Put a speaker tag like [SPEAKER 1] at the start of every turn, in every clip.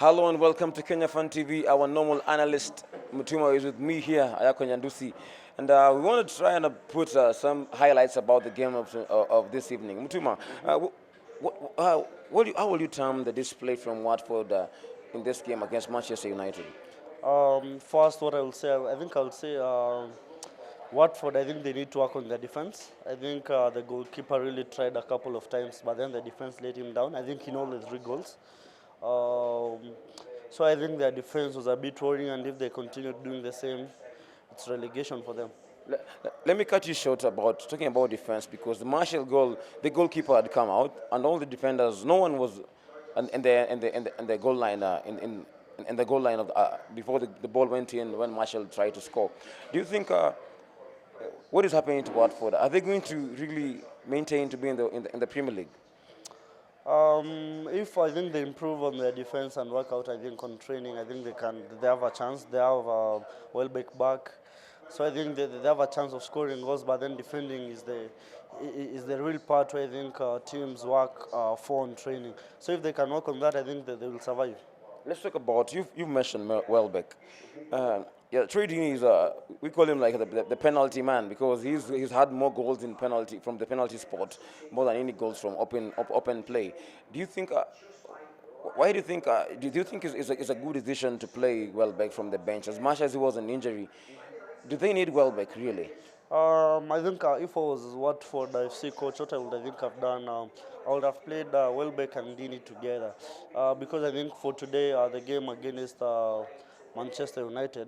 [SPEAKER 1] Hello and welcome to Kenya Fan TV. Our normal analyst Mutuma is with me here, Ayako Nyandusi, and we want to try and put some highlights about the game of this evening. Mutuma, how will you term the display from Watford in this game against Manchester United?
[SPEAKER 2] First, what I will say, I think I will say Watford, I think they need to work on their defense. I think the goalkeeper really tried a couple of times, but then the defense let him down. I think he knows the 3 goals. So I think their defense was a bit worrying, and if they continue doing the same, it's relegation for them.
[SPEAKER 1] Let me cut you short about talking about defense because the Martial goal, the goalkeeper had come out, and all the defenders, no one was in the goal line in the goal line of before the ball went in when Martial tried to score. Do you think what is happening to Watford? Are they going to really maintain to be in the Premier League?
[SPEAKER 2] If I think they improve on their defense and work out, I think on training, I think they have a chance. They have Welbeck back, so I think they have a chance of scoring goals. But then defending is the real part where I think teams work for on training. So if they can work on that, I think that they will survive.
[SPEAKER 1] Let's talk about you mentioned Welbeck. Yeah, Troy Deeney is we call him like the penalty man because he's had more goals in penalty from the penalty spot more than any goals from open play. Do you think? Why do you think? Do you think it's a good decision to play Welbeck from the bench as much as it was an injury? Do they need Welbeck really?
[SPEAKER 2] I think if I was Watford FC coach, what I think have done, I would have played Welbeck and Deeney together because I think for today the game against Manchester United,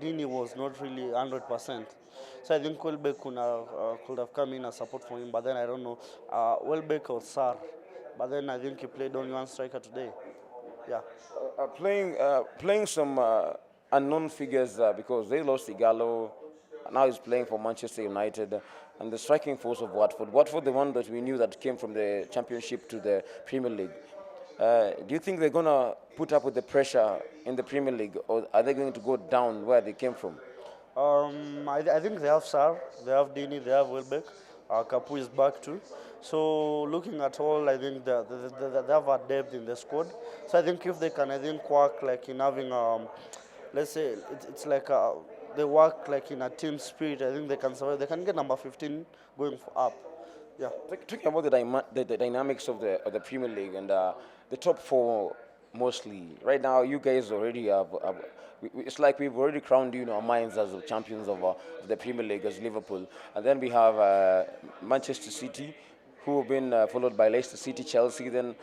[SPEAKER 2] Deeney was not really 100%. So I think Welbeck could have come in as support for him, but then I don't know. Welbeck or Sar, but then I think he played only one striker today. Yeah.
[SPEAKER 1] Playing some unknown figures because they lost Igalo. Now he's playing for Manchester United and the striking force of Watford. Watford, the one that we knew that came from the Championship to the Premier League. Do you think they're going to put up with the pressure in the Premier League or are they going to go down where they came from?
[SPEAKER 2] I think they have Sar, they have Deeney, they have Welbeck. Kapu is back too. So looking at all, I think they have a depth in the squad. So I think if they can, I think work like in having, let's say, it's like they work like in a team spirit. I think they can survive. They can get number 15 going up. Yeah.
[SPEAKER 1] Talking about the dynamics of the Premier League and the top four mostly. Right now, you guys already have. It's like we've already crowned you in our minds as the champions of the Premier League as Liverpool, and then we have Manchester City, who have been followed by Leicester City, Chelsea. Then,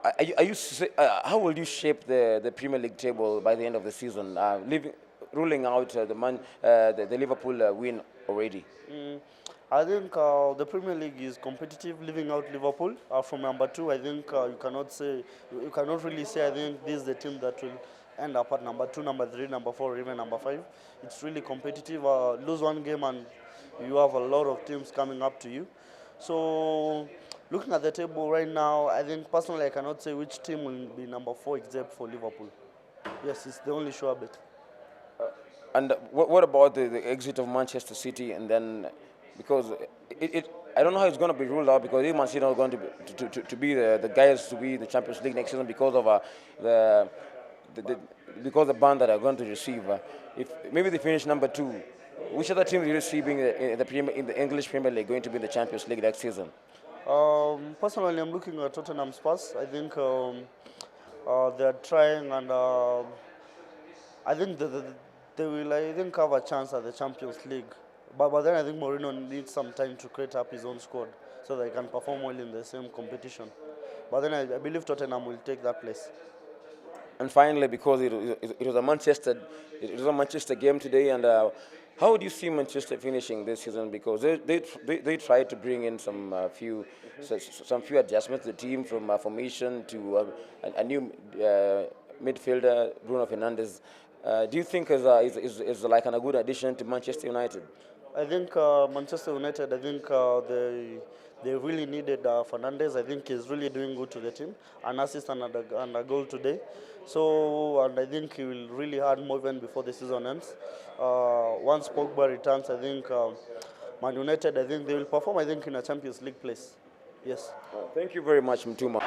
[SPEAKER 1] how will you shape the Premier League table by the end of the season? Ruling out the Liverpool win already.
[SPEAKER 2] I think the Premier League is competitive, leaving out Liverpool from number 2. I think you cannot really say. I think this is the team that will end up at number 2, number 3, number 4, or even number 5. It's really competitive. Lose one game and you have a lot of teams coming up to you. So looking at the table right now, I think personally I cannot say which team will be number 4 except for Liverpool. Yes, it's the only sure bet.
[SPEAKER 1] And what about the exit of Manchester City and then because I don't know how it's going to be ruled out because Man City are going to be the guys to be the Champions League next season because of because the ban that are going to receive. If maybe they finish number 2, which other team are you receiving in the English Premier League going to be in the Champions League next season?
[SPEAKER 2] Personally, I'm looking at Tottenham Spurs. I think they're trying and I think they will have a chance at the Champions League. But then I think Mourinho needs some time to create up his own squad so they can perform well in the same competition. But then I believe Tottenham will take that place.
[SPEAKER 1] And finally, because it was a Manchester game today, and how do you see Manchester finishing this season? Because they tried to bring in some few adjustments to the team from formation to a new midfielder, Bruno Fernandes. Do you think is like a good addition to Manchester United?
[SPEAKER 2] I think Manchester United, I think they really needed Fernandes. I think he's really doing good to the team. An assist and a goal today. So, and I think he will really add more even before the season ends. Once Pogba returns, I think Man United, I think they will perform, I think, in a Champions League place. Yes.
[SPEAKER 1] Thank you very much, Mtuma.